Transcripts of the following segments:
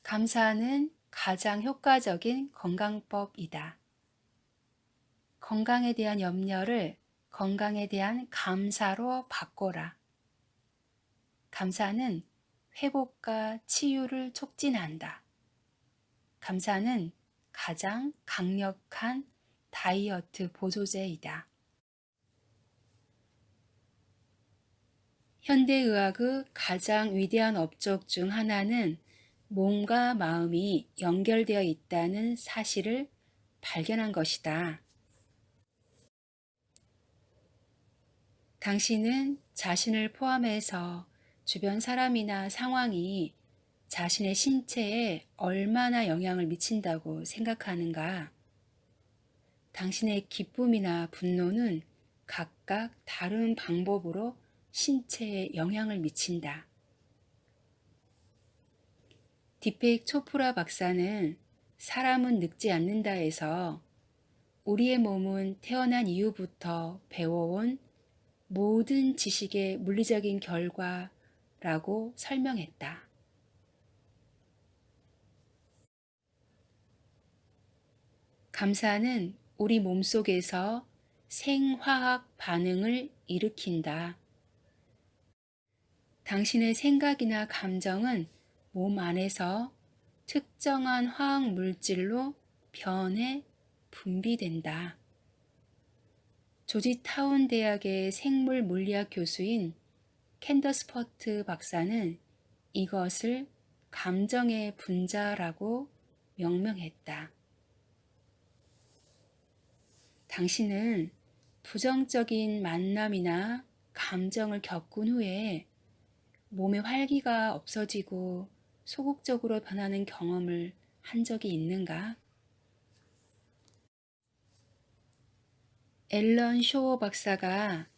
감사는 가장 효과적인 건강법이다. 건강에 대한 염려를 건강에 대한 감사로 바꿔라. 감사는 회복과 치유를 촉진한다. 감사는 가장 강력한 다이어트 보조제이다. 현대의학의 가장 위대한 업적 중 하나는 몸과 마음이 연결되어 있다는 사실을 발견한 것이다. 당신은 자신을 포함해서 주변 사람이나 상황이 자신의 신체에 얼마나 영향을 미친다고 생각하는가? 당신의 기쁨이나 분노는 각각 다른 방법으로 신체에 영향을 미친다. 디펙 초프라 박사는 사람은 늙지 않는다에서 우리의 몸은 태어난 이후부터 배워온 모든 지식의 물리적인 결과라고 설명했다. 감사는 우리 몸속에서 생화학 반응을 일으킨다. 당신의 생각이나 감정은 몸 안에서 특정한 화학 물질로 변해 분비된다. 조지타운 대학의 생물 물리학 교수인 캔더스퍼트 박사는 이것을 감정의 분자라고 명명했다. 당신은 부정적인 만남이나 감정을 겪은 후에 몸의 활기가 없어지고 소극적으로 변하는 경험을 한 적이 있는가? 앨런 쇼어 박사가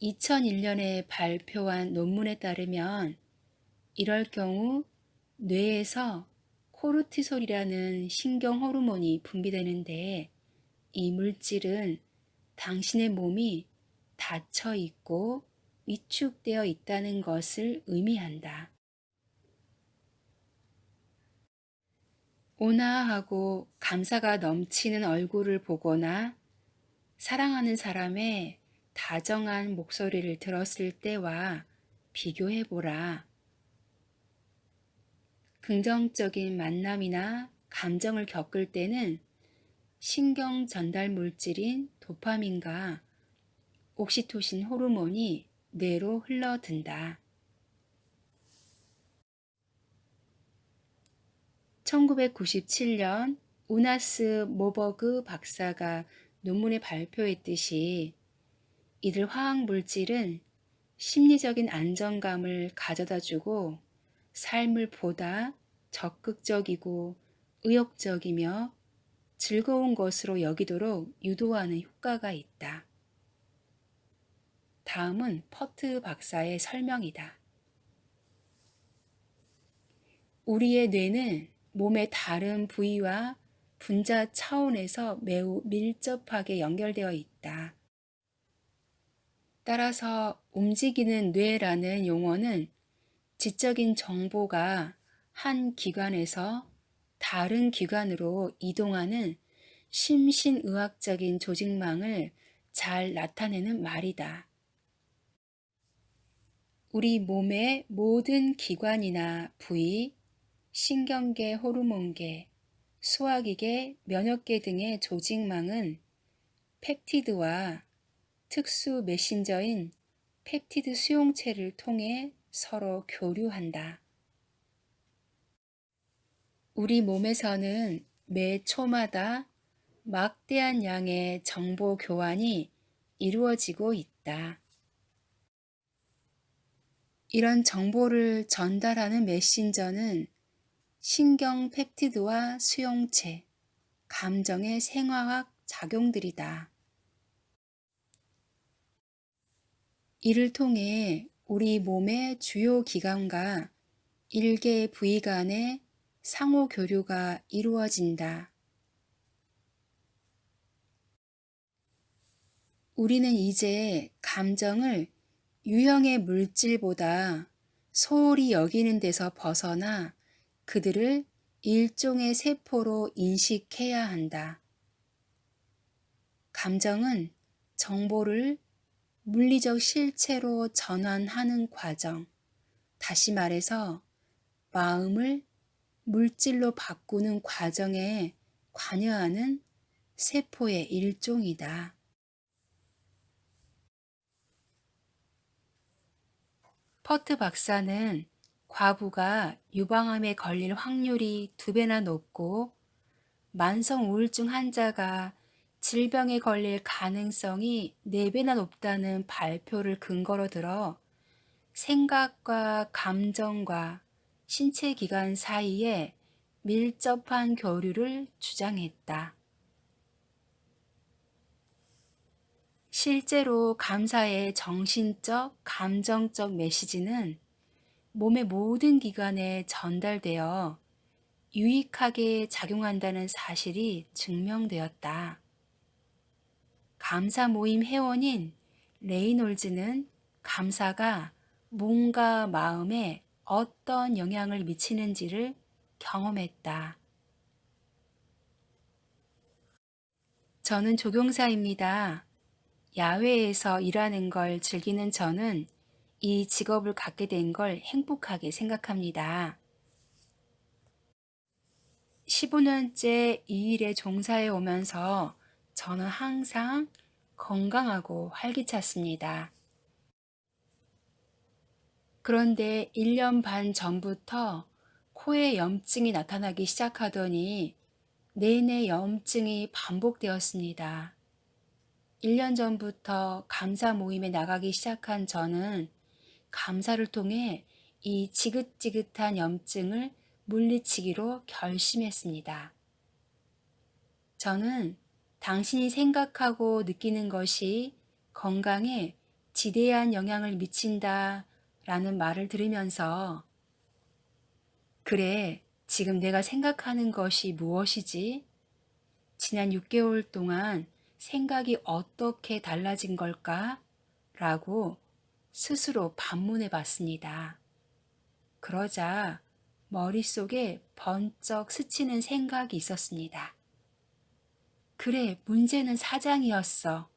2001년에 발표한 논문에 따르면 이럴 경우 뇌에서 코르티솔이라는 신경 호르몬이 분비되는데 이 물질은 당신의 몸이 닫혀 있고 위축되어 있다는 것을 의미한다. 온화하고 감사가 넘치는 얼굴을 보거나 사랑하는 사람의 다정한 목소리를 들었을 때와 비교해보라. 긍정적인 만남이나 감정을 겪을 때는 신경 전달 물질인 도파민과 옥시토신 호르몬이 뇌로 흘러든다. 1997년 우나스 모버그 박사가 논문에 발표했듯이 이들 화학 물질은 심리적인 안정감을 가져다 주고 삶을 보다 적극적이고 의욕적이며 즐거운 것으로 여기도록 유도하는 효과가 있다. 다음은 퍼트 박사의 설명이다. 우리의 뇌는 몸의 다른 부위와 분자 차원에서 매우 밀접하게 연결되어 있다. 따라서 움직이는 뇌라는 용어는 지적인 정보가 한 기관에서 다른 기관으로 이동하는 심신의학적인 조직망을 잘 나타내는 말이다. 우리 몸의 모든 기관이나 부위, 신경계, 호르몬계, 소화기계, 면역계 등의 조직망은 펩티드와 특수 메신저인 펩티드 수용체를 통해 서로 교류한다. 우리 몸에서는 매 초마다 막대한 양의 정보 교환이 이루어지고 있다. 이런 정보를 전달하는 메신저는 신경 펩티드와 수용체, 감정의 생화학 작용들이다. 이를 통해 우리 몸의 주요 기관과 일개 부위 간의 상호 교류가 이루어진다. 우리는 이제 감정을 유형의 물질보다 소홀히 여기는 데서 벗어나 그들을 일종의 세포로 인식해야 한다. 감정은 정보를 물리적 실체로 전환하는 과정, 다시 말해서 마음을 물질로 바꾸는 과정에 관여하는 세포의 일종이다. 퍼트 박사는 과부가 유방암에 걸릴 확률이 2배나 높고 만성 우울증 환자가 질병에 걸릴 가능성이 4배나 높다는 발표를 근거로 들어 생각과 감정과 신체 기관 사이에 밀접한 교류를 주장했다. 실제로 감사의 정신적, 감정적 메시지는 몸의 모든 기관에 전달되어 유익하게 작용한다는 사실이 증명되었다. 감사 모임 회원인 레이놀즈는 감사가 몸과 마음에 어떤 영향을 미치는지를 경험했다. 저는 조종사입니다. 야외에서 일하는 걸 즐기는 저는 이 직업을 갖게 된 걸 행복하게 생각합니다. 15년째 이 일에 종사해 오면서 저는 항상 건강하고 활기찼습니다. 그런데 1년 반 전부터 코에 염증이 나타나기 시작하더니 내내 염증이 반복되었습니다. 1년 전부터 감사 모임에 나가기 시작한 저는 감사를 통해 이 지긋지긋한 염증을 물리치기로 결심했습니다. 저는 당신이 생각하고 느끼는 것이 건강에 지대한 영향을 미친다 라는 말을 들으면서 그래, 지금 내가 생각하는 것이 무엇이지? 지난 6개월 동안 생각이 어떻게 달라진 걸까? 라고 스스로 반문해 봤습니다. 그러자 머릿속에 번쩍 스치는 생각이 있었습니다. 그래, 문제는 사장이었어.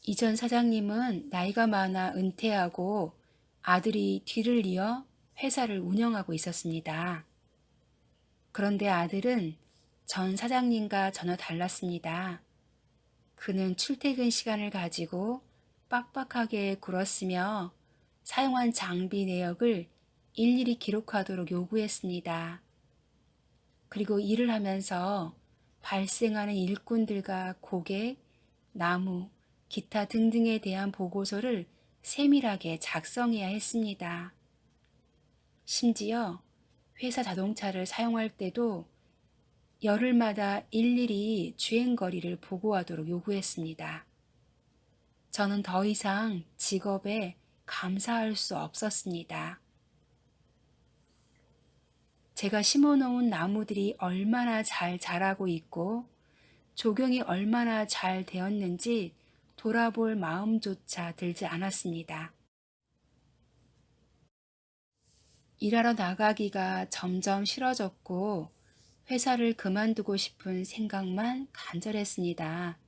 이전 사장님은 나이가 많아 은퇴하고 아들이 뒤를 이어 회사를 운영하고 있었습니다. 그런데 아들은 전 사장님과 전혀 달랐습니다. 그는 출퇴근 시간을 가지고 빡빡하게 굴었으며 사용한 장비 내역을 일일이 기록하도록 요구했습니다. 그리고 일을 하면서 발생하는 일꾼들과 고객, 나무, 기타 등등에 대한 보고서를 세밀하게 작성해야 했습니다. 심지어 회사 자동차를 사용할 때도 열흘마다 일일이 주행거리를 보고하도록 요구했습니다. 저는 더 이상 직업에 감사할 수 없었습니다. 제가 심어놓은 나무들이 얼마나 잘 자라고 있고 조경이 얼마나 잘 되었는지 돌아볼 마음조차 들지 않았습니다. 일하러 나가기가 점점 싫어졌고 회사를 그만두고 싶은 생각만 간절했습니다.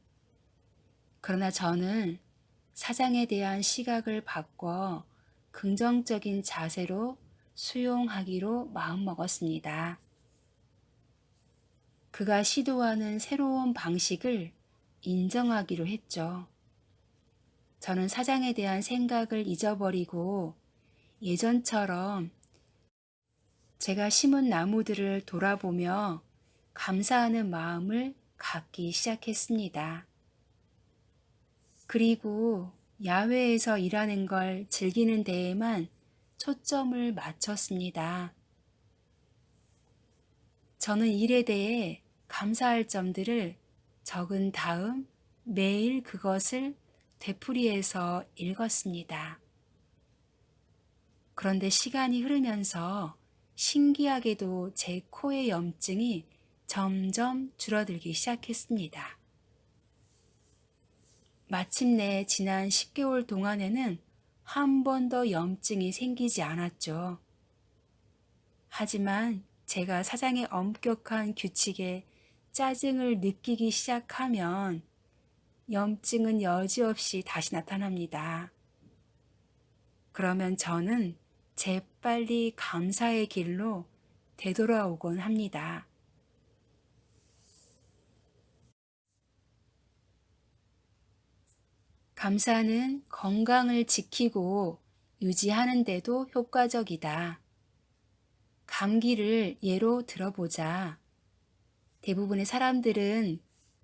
그러나 저는 사장에 대한 시각을 바꿔 긍정적인 자세로 수용하기로 마음먹었습니다. 그가 시도하는 새로운 방식을 인정하기로 했죠. 저는 사장에 대한 생각을 잊어버리고 예전처럼 제가 심은 나무들을 돌아보며 감사하는 마음을 갖기 시작했습니다. 그리고 야외에서 일하는 걸 즐기는 데에만 초점을 맞췄습니다. 저는 일에 대해 감사할 점들을 적은 다음 매일 그것을 되풀이해서 읽었습니다. 그런데 시간이 흐르면서 신기하게도 제 코의 염증이 점점 줄어들기 시작했습니다. 마침내 지난 10개월 동안에는 한 번도 염증이 생기지 않았죠. 하지만 제가 사장의 엄격한 규칙에 짜증을 느끼기 시작하면 염증은 여지없이 다시 나타납니다. 그러면 저는 재빨리 감사의 길로 되돌아오곤 합니다. 감사는 건강을 지키고 유지하는 데도 효과적이다. 감기를 예로 들어보자. 대부분의 사람들은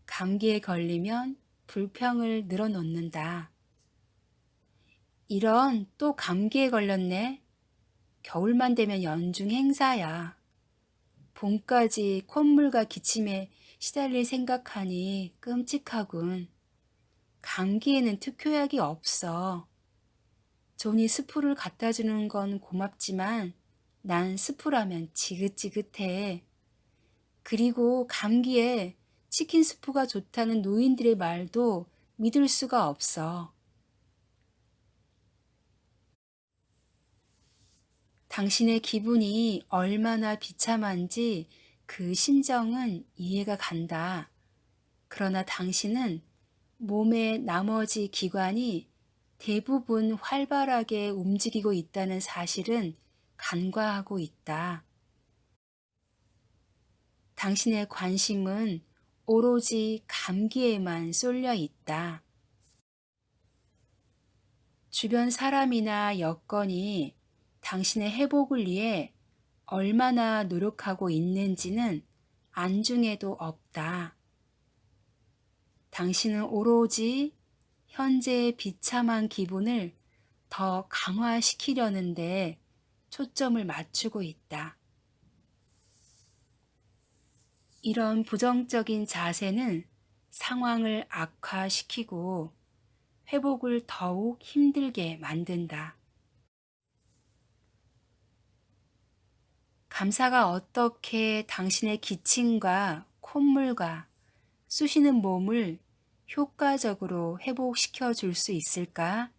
감기에 걸리면 불평을 늘어놓는다. 이런 또 감기에 걸렸네. 겨울만 되면 연중 행사야. 봄까지 콧물과 기침에 시달릴 생각하니 끔찍하군. 감기에는 특효약이 없어. 존이 스프를 갖다 주는 건 고맙지만 난 스프라면 지긋지긋해. 그리고 감기에 치킨 스프가 좋다는 노인들의 말도 믿을 수가 없어. 당신의 기분이 얼마나 비참한지 그 심정은 이해가 간다. 그러나 당신은 몸의 나머지 기관이 대부분 활발하게 움직이고 있다는 사실은 간과하고 있다. 당신의 관심은 오로지 감기에만 쏠려 있다. 주변 사람이나 여건이 당신의 회복을 위해 얼마나 노력하고 있는지는 안중에도 없다. 당신은 오로지 현재의 비참한 기분을 더 강화시키려는데 초점을 맞추고 있다. 이런 부정적인 자세는 상황을 악화시키고 회복을 더욱 힘들게 만든다. 감사가 어떻게 당신의 기침과 콧물과 쑤시는 몸을 효과적으로 회복시켜 줄 수 있을까?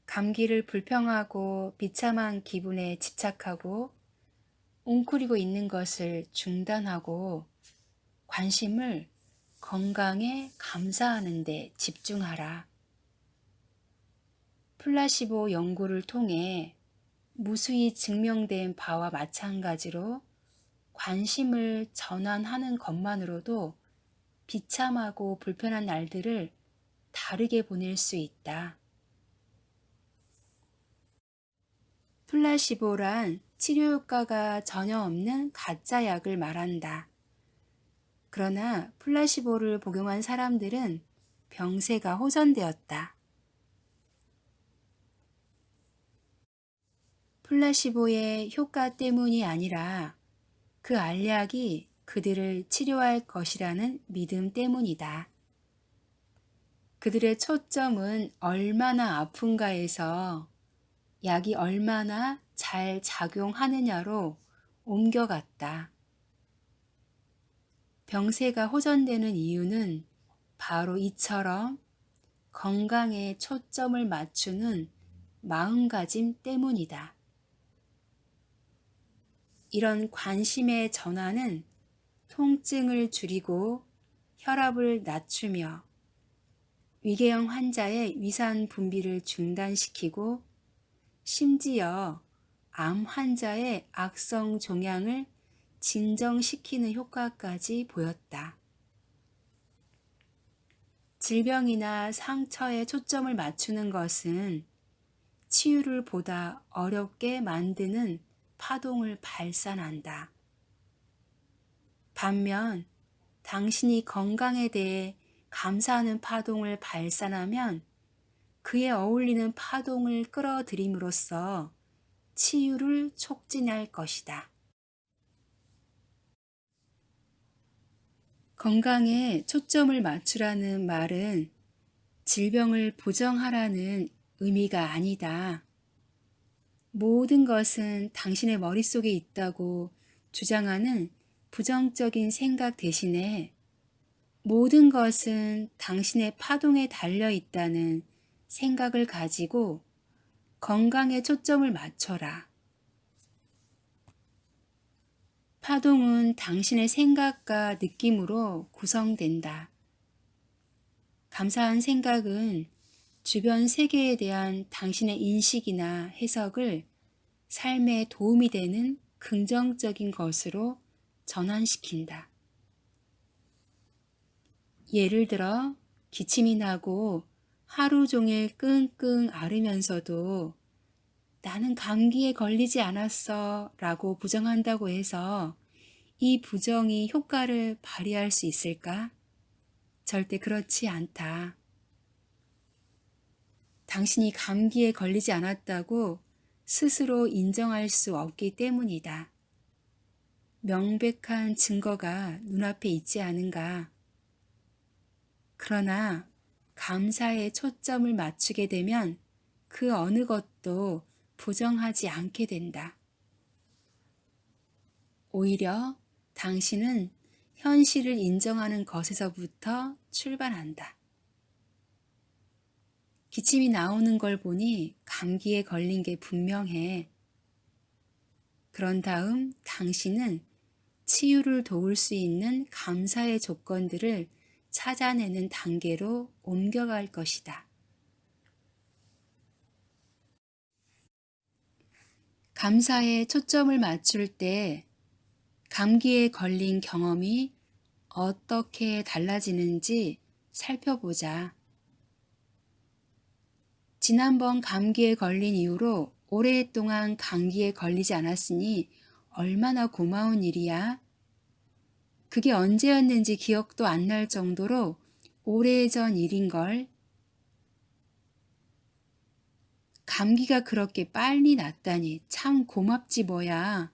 감기를 불평하고 비참한 기분에 집착하고 웅크리고 있는 것을 중단하고 관심을 건강에 감사하는 데 집중하라. 플라시보 연구를 통해 무수히 증명된 바와 마찬가지로 관심을 전환하는 것만으로도 비참하고 불편한 날들을 다르게 보낼 수 있다. 플라시보란 치료 효과가 전혀 없는 가짜 약을 말한다. 그러나 플라시보를 복용한 사람들은 병세가 호전되었다. 플라시보의 효과 때문이 아니라 그 알약이 그들을 치료할 것이라는 믿음 때문이다. 그들의 초점은 얼마나 아픈가에서 약이 얼마나 잘 작용하느냐로 옮겨갔다. 병세가 호전되는 이유는 바로 이처럼 건강에 초점을 맞추는 마음가짐 때문이다. 이런 관심의 전환은 통증을 줄이고 혈압을 낮추며 위궤양 환자의 위산 분비를 중단시키고 심지어 암 환자의 악성 종양을 진정시키는 효과까지 보였다. 질병이나 상처에 초점을 맞추는 것은 치유를 보다 어렵게 만드는 파동을 발산한다. 반면 당신이 건강에 대해 감사하는 파동을 발산하면 그에 어울리는 파동을 끌어들임으로써 치유를 촉진할 것이다. 건강에 초점을 맞추라는 말은 질병을 부정하라는 의미가 아니다. 모든 것은 당신의 머릿속에 있다고 주장하는 부정적인 생각 대신에 모든 것은 당신의 파동에 달려 있다는 생각을 가지고 건강에 초점을 맞춰라. 파동은 당신의 생각과 느낌으로 구성된다. 감사한 생각은 주변 세계에 대한 당신의 인식이나 해석을 삶에 도움이 되는 긍정적인 것으로 전환시킨다. 예를 들어 기침이 나고 하루 종일 끙끙 앓으면서도 나는 감기에 걸리지 않았어 라고 부정한다고 해서 이 부정이 효과를 발휘할 수 있을까? 절대 그렇지 않다. 당신이 감기에 걸리지 않았다고 스스로 인정할 수 없기 때문이다. 명백한 증거가 눈앞에 있지 않은가? 그러나 감사에 초점을 맞추게 되면 그 어느 것도 부정하지 않게 된다. 오히려 당신은 현실을 인정하는 것에서부터 출발한다. 기침이 나오는 걸 보니 감기에 걸린 게 분명해. 그런 다음 당신은 치유를 도울 수 있는 감사의 조건들을 찾아내는 단계로 옮겨갈 것이다. 감사에 초점을 맞출 때 감기에 걸린 경험이 어떻게 달라지는지 살펴보자. 지난번 감기에 걸린 이후로 오랫동안 감기에 걸리지 않았으니 얼마나 고마운 일이야. 그게 언제였는지 기억도 안 날 정도로 오래전 일인걸. 감기가 그렇게 빨리 낫다니 참 고맙지 뭐야.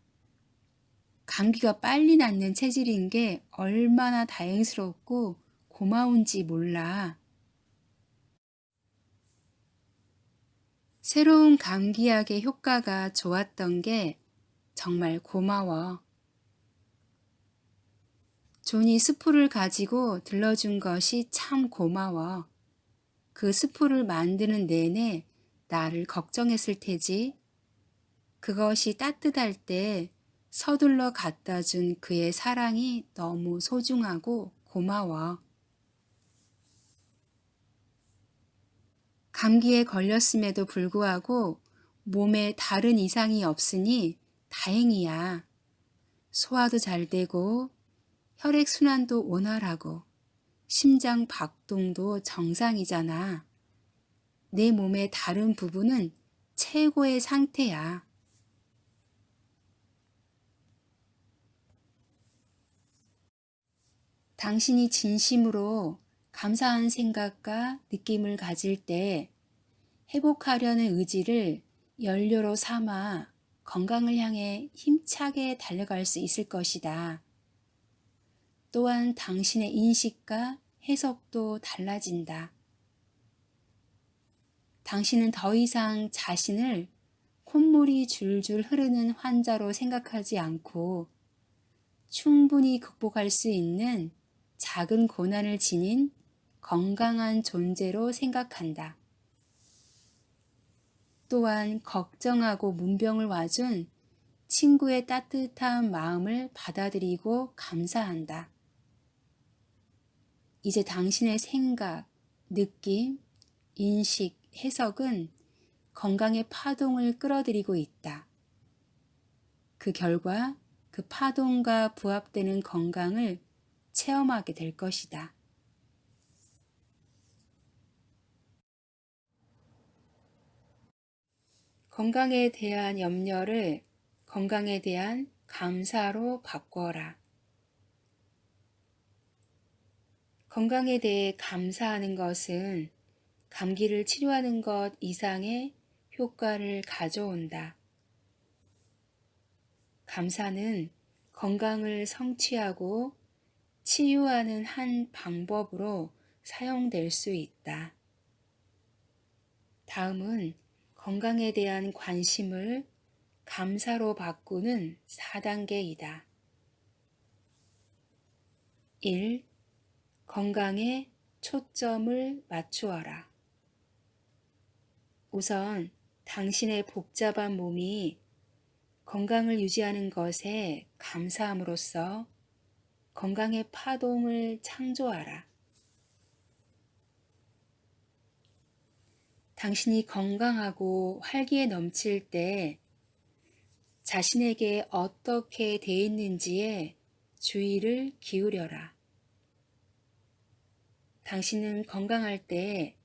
감기가 빨리 낫는 체질인 게 얼마나 다행스럽고 고마운지 몰라. 새로운 감기약의 효과가 좋았던 게 정말 고마워. 존이 스프를 가지고 들러준 것이 참 고마워. 그 스프를 만드는 내내 나를 걱정했을 테지. 그것이 따뜻할 때 서둘러 갖다 준 그의 사랑이 너무 소중하고 고마워. 감기에 걸렸음에도 불구하고 몸에 다른 이상이 없으니 다행이야. 소화도 잘 되고 혈액순환도 원활하고 심장 박동도 정상이잖아. 내 몸의 다른 부분은 최고의 상태야. 당신이 진심으로 감사한 생각과 느낌을 가질 때 회복하려는 의지를 연료로 삼아 건강을 향해 힘차게 달려갈 수 있을 것이다. 또한 당신의 인식과 해석도 달라진다. 당신은 더 이상 자신을 콧물이 줄줄 흐르는 환자로 생각하지 않고 충분히 극복할 수 있는 작은 고난을 지닌 건강한 존재로 생각한다. 또한 걱정하고 문병을 와준 친구의 따뜻한 마음을 받아들이고 감사한다. 이제 당신의 생각, 느낌, 인식, 해석은 건강의 파동을 끌어들이고 있다. 그 결과 그 파동과 부합되는 건강을 체험하게 될 것이다. 건강에 대한 염려를 건강에 대한 감사로 바꿔라. 건강에 대해 감사하는 것은 감기를 치료하는 것 이상의 효과를 가져온다. 감사는 건강을 성취하고 치유하는 한 방법으로 사용될 수 있다. 다음은 건강에 대한 관심을 감사로 바꾸는 4단계이다. 1. 건강에 초점을 맞추어라. 우선 당신의 복잡한 몸이 건강을 유지하는 것에 감사함으로써 건강의 파동을 창조하라. 당신이 건강하고 활기에 넘칠 때 자신에게 어떻게 돼 있는지에 주의를 기울여라. 당신은 건강할 때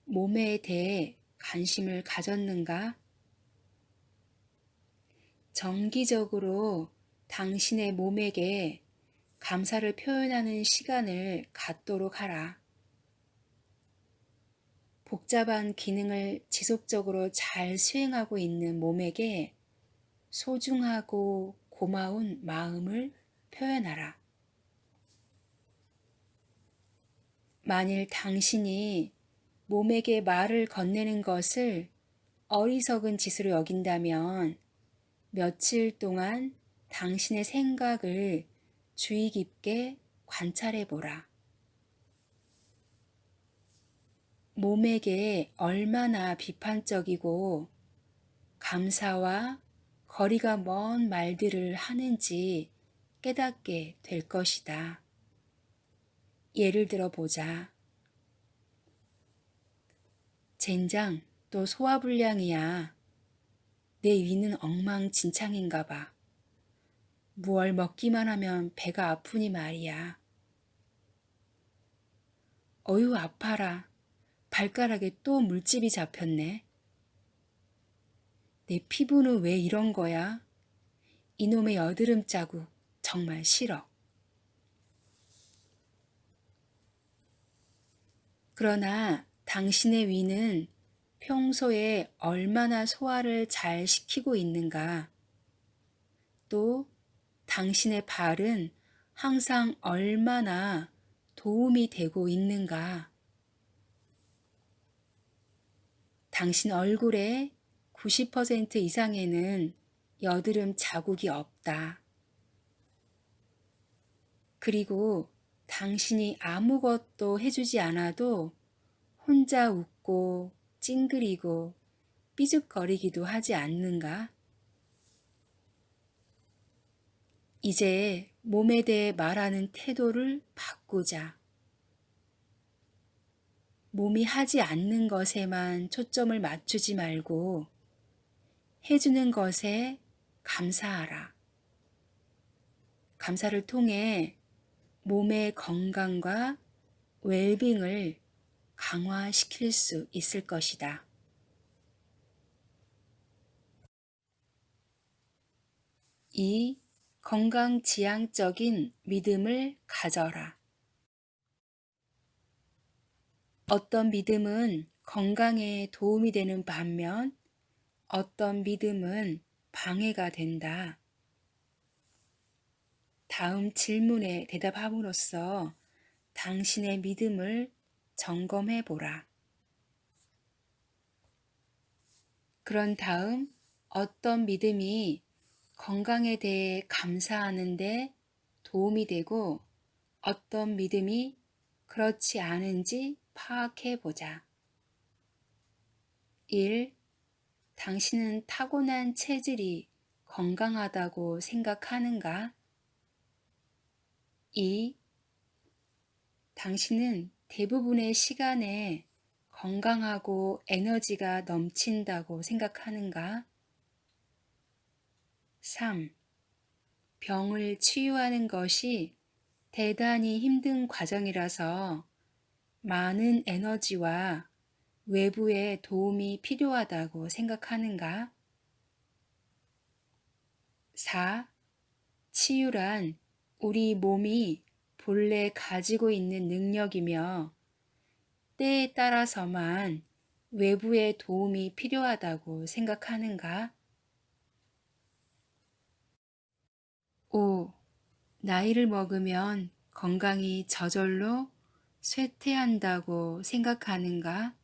몸에 대해 관심을 가졌는가? 정기적으로 당신의 몸에게 감사를 표현하는 시간을 갖도록 하라. 복잡한 기능을 지속적으로 잘 수행하고 있는 몸에게 소중하고 고마운 마음을 표현하라. 만일 당신이 몸에게 말을 건네는 것을 어리석은 짓으로 여긴다면 며칠 동안 당신의 생각을 주의 깊게 관찰해 보라. 몸에게 얼마나 비판적이고 감사와 거리가 먼 말들을 하는지 깨닫게 될 것이다. 예를 들어 보자. 젠장, 또 소화불량이야. 내 위는 엉망진창인가 봐. 무얼 먹기만 하면 배가 아프니 말이야. 어휴, 아파라. 발가락에 또 물집이 잡혔네. 내 피부는 왜 이런 거야? 이놈의 여드름 자국 정말 싫어. 그러나 당신의 위는 평소에 얼마나 소화를 잘 시키고 있는가? 또 당신의 발은 항상 얼마나 도움이 되고 있는가? 당신 얼굴의 90% 이상에는 여드름 자국이 없다. 그리고 당신이 아무것도 해주지 않아도 혼자 웃고 찡그리고 삐죽거리기도 하지 않는가? 이제 몸에 대해 말하는 태도를 바꾸자. 몸이 하지 않는 것에만 초점을 맞추지 말고 해주는 것에 감사하라. 감사를 통해 몸의 건강과 웰빙을 강화시킬 수 있을 것이다. 2. 건강지향적인 믿음을 가져라. 어떤 믿음은 건강에 도움이 되는 반면 어떤 믿음은 방해가 된다. 다음 질문에 대답함으로써 당신의 믿음을 점검해 보라. 그런 다음 어떤 믿음이 건강에 대해 감사하는데 도움이 되고 어떤 믿음이 그렇지 않은지 파악해 보자. 1. 당신은 타고난 체질이 건강하다고 생각하는가? 2. 당신은 대부분의 시간에 건강하고 에너지가 넘친다고 생각하는가? 3. 병을 치유하는 것이 대단히 힘든 과정이라서 많은 에너지와 외부의 도움이 필요하다고 생각하는가? 4. 치유란 우리 몸이 본래 가지고 있는 능력이며 때에 따라서만 외부의 도움이 필요하다고 생각하는가? 5. 나이를 먹으면 건강이 저절로 쇠퇴한다고 생각하는가?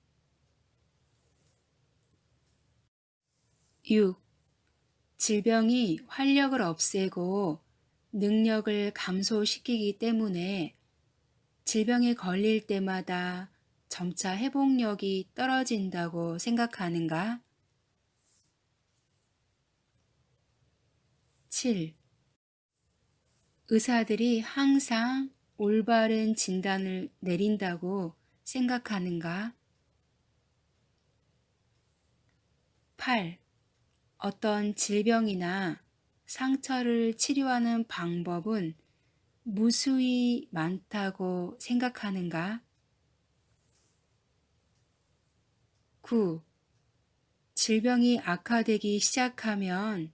6. 질병이 활력을 없애고 능력을 감소시키기 때문에 질병에 걸릴 때마다 점차 회복력이 떨어진다고 생각하는가? 7. 의사들이 항상 올바른 진단을 내린다고 생각하는가? 8. 어떤 질병이나 상처를 치료하는 방법은 무수히 많다고 생각하는가? 9. 질병이 악화되기 시작하면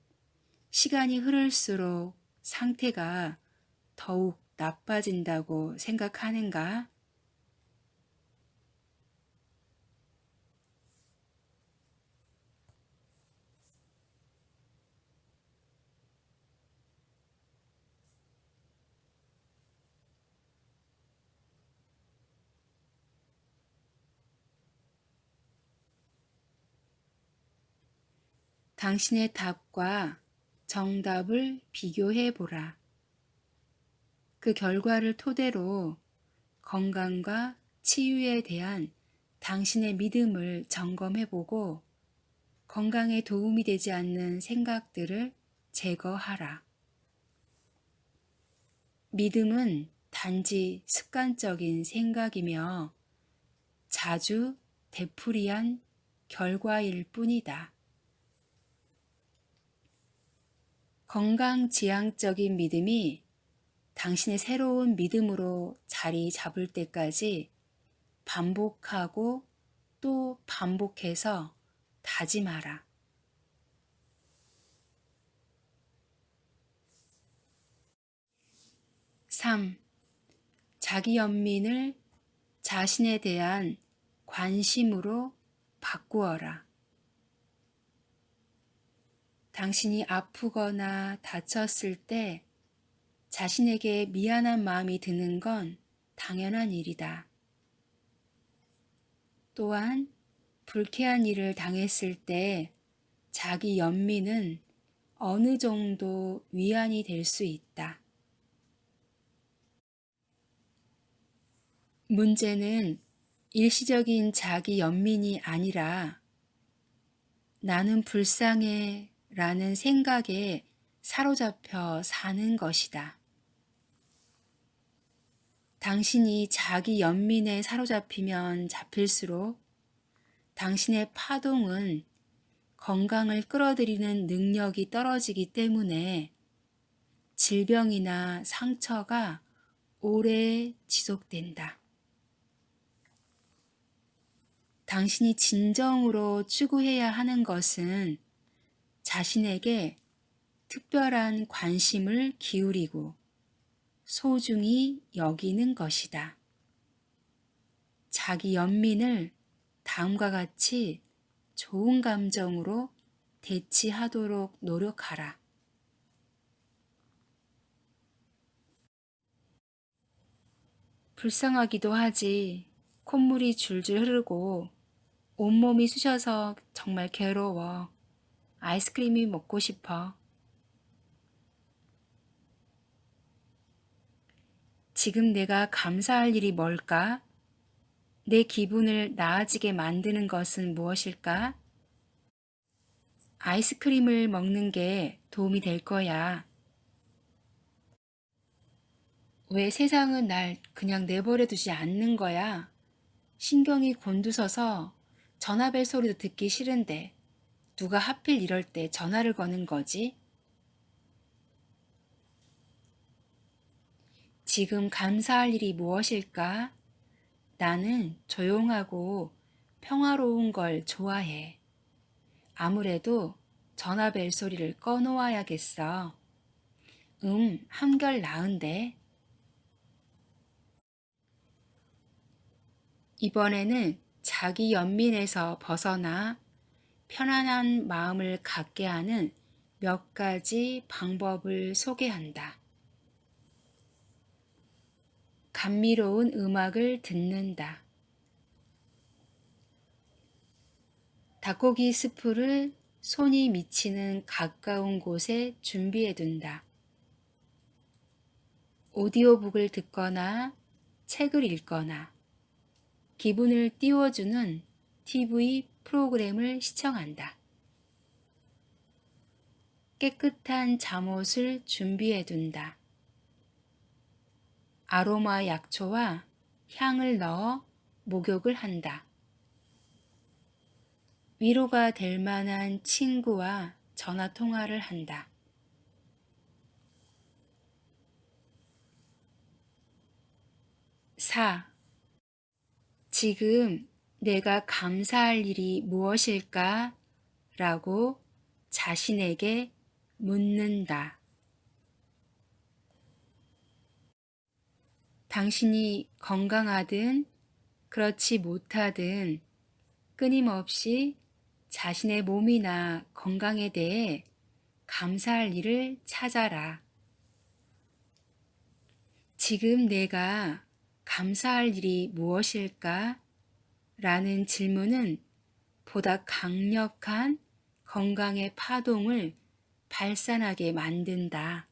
시간이 흐를수록 상태가 더욱 나빠진다고 생각하는가? 당신의 답과 정답을 비교해 보라. 그 결과를 토대로 건강과 치유에 대한 당신의 믿음을 점검해 보고 건강에 도움이 되지 않는 생각들을 제거하라. 믿음은 단지 습관적인 생각이며 자주 되풀이한 결과일 뿐이다. 건강지향적인 믿음이 당신의 새로운 믿음으로 자리 잡을 때까지 반복하고 또 반복해서 다짐하라. 3. 자기 연민을 자신에 대한 관심으로 바꾸어라. 당신이 아프거나 다쳤을 때 자신에게 미안한 마음이 드는 건 당연한 일이다. 또한 불쾌한 일을 당했을 때 자기 연민은 어느 정도 위안이 될 수 있다. 문제는 일시적인 자기 연민이 아니라 나는 불쌍해 라는 생각에 사로잡혀 사는 것이다. 당신이 자기 연민에 사로잡히면 잡힐수록 당신의 파동은 건강을 끌어들이는 능력이 떨어지기 때문에 질병이나 상처가 오래 지속된다. 당신이 진정으로 추구해야 하는 것은 자신에게 특별한 관심을 기울이고 소중히 여기는 것이다. 자기 연민을 다음과 같이 좋은 감정으로 대치하도록 노력하라. 불쌍하기도 하지. 콧물이 줄줄 흐르고 온몸이 쑤셔서 정말 괴로워. 아이스크림이 먹고 싶어. 지금 내가 감사할 일이 뭘까? 내 기분을 나아지게 만드는 것은 무엇일까? 아이스크림을 먹는 게 도움이 될 거야. 왜 세상은 날 그냥 내버려 두지 않는 거야? 신경이 곤두서서 전화벨 소리도 듣기 싫은데 누가 하필 이럴 때 전화를 거는 거지? 지금 감사할 일이 무엇일까? 나는 조용하고 평화로운 걸 좋아해. 아무래도 전화벨 소리를 꺼놓아야겠어. 한결 나은데. 이번에는 자기 연민에서 벗어나 편안한 마음을 갖게 하는 몇 가지 방법을 소개한다. 감미로운 음악을 듣는다. 닭고기 스프를 손이 미치는 가까운 곳에 준비해둔다. 오디오북을 듣거나 책을 읽거나 기분을 띄워주는 TV 프로그램을 시청한다. 깨끗한 잠옷을 준비해 둔다. 아로마 약초와 향을 넣어 목욕을 한다. 위로가 될 만한 친구와 전화 통화를 한다. 4. 지금 내가 감사할 일이 무엇일까? 라고 자신에게 묻는다. 당신이 건강하든 그렇지 못하든 끊임없이 자신의 몸이나 건강에 대해 감사할 일을 찾아라. 지금 내가 감사할 일이 무엇일까? 라는 질문은 보다 강력한 건강의 파동을 발산하게 만든다.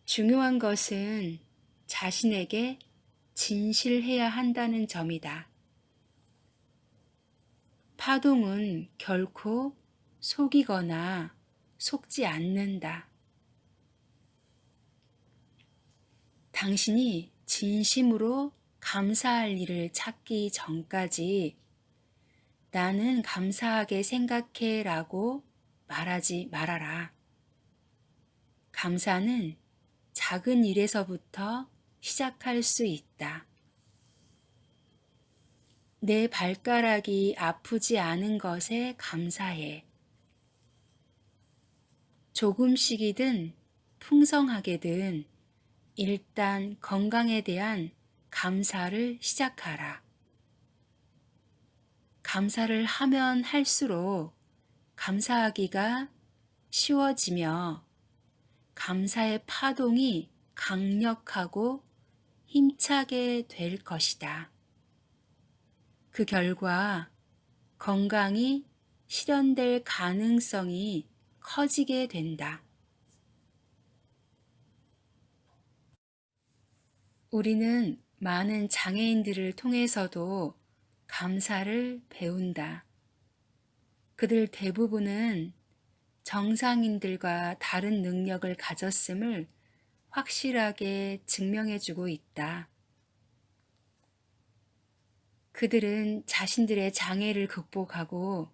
중요한 것은 자신에게 진실해야 한다는 점이다. 파동은 결코 속이거나 속지 않는다. 당신이 진심으로 감사할 일을 찾기 전까지 나는 감사하게 생각해 라고 말하지 말아라. 감사는 작은 일에서부터 시작할 수 있다. 내 발가락이 아프지 않은 것에 감사해. 조금씩이든 풍성하게든 일단 건강에 대한 감사를 시작하라. 감사를 하면 할수록 감사하기가 쉬워지며 감사의 파동이 강력하고 힘차게 될 것이다. 그 결과 건강이 실현될 가능성이 커지게 된다. 우리는 많은 장애인들을 통해서도 감사를 배운다. 그들 대부분은 정상인들과 다른 능력을 가졌음을 확실하게 증명해주고 있다. 그들은 자신들의 장애를 극복하고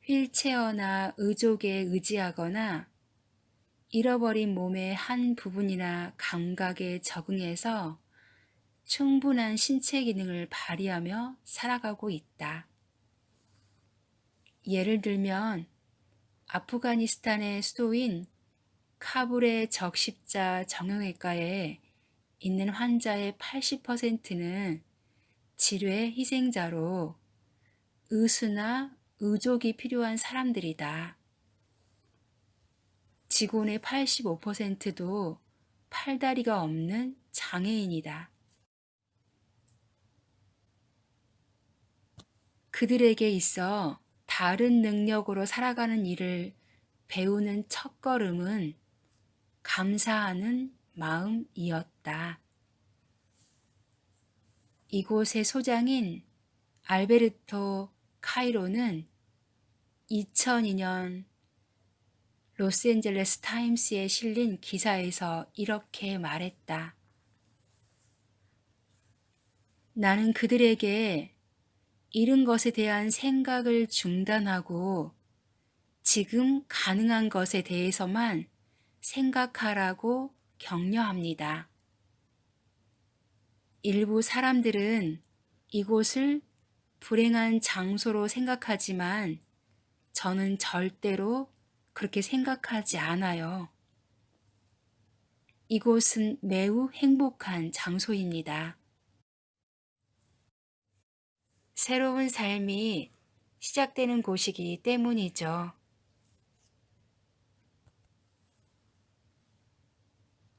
휠체어나 의족에 의지하거나 잃어버린 몸의 한 부분이나 감각에 적응해서 충분한 신체 기능을 발휘하며 살아가고 있다. 예를 들면 아프가니스탄의 수도인 카불의 적십자 정형외과에 있는 환자의 80%는 질외 희생자로 의수나 의족이 필요한 사람들이다. 직원의 85%도 팔다리가 없는 장애인이다. 그들에게 있어 다른 능력으로 살아가는 일을 배우는 첫걸음은 감사하는 마음이었다. 이곳의 소장인 알베르토 카이로는 2002년 로스앤젤레스 타임스에 실린 기사에서 이렇게 말했다. 나는 그들에게 잃은 것에 대한 생각을 중단하고 지금 가능한 것에 대해서만 생각하라고 격려합니다. 일부 사람들은 이곳을 불행한 장소로 생각하지만 저는 절대로 그렇게 생각하지 않아요. 이곳은 매우 행복한 장소입니다. 새로운 삶이 시작되는 곳이기 때문이죠.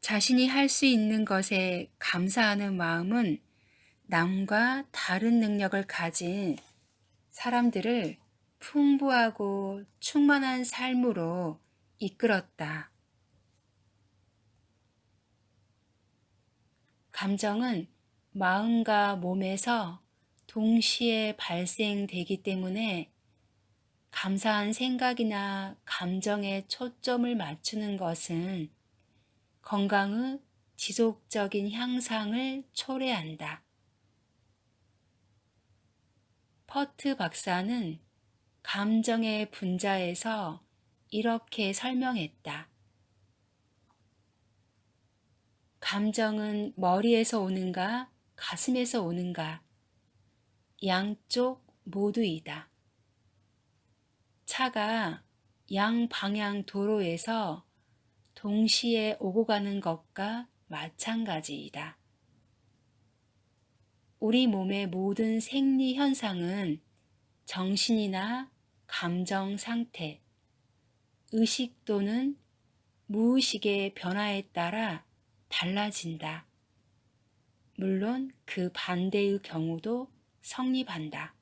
자신이 할 수 있는 것에 감사하는 마음은 남과 다른 능력을 가진 사람들을 풍부하고 충만한 삶으로 이끌었다. 감정은 마음과 몸에서 동시에 발생되기 때문에 감사한 생각이나 감정에 초점을 맞추는 것은 건강의 지속적인 향상을 초래한다. 퍼트 박사는 감정의 분자에서 이렇게 설명했다. 감정은 머리에서 오는가, 가슴에서 오는가, 양쪽 모두이다. 차가 양방향 도로에서 동시에 오고 가는 것과 마찬가지이다. 우리 몸의 모든 생리 현상은 정신이나 감정 상태, 의식 또는 무의식의 변화에 따라 달라진다. 물론 그 반대의 경우도 성립한다.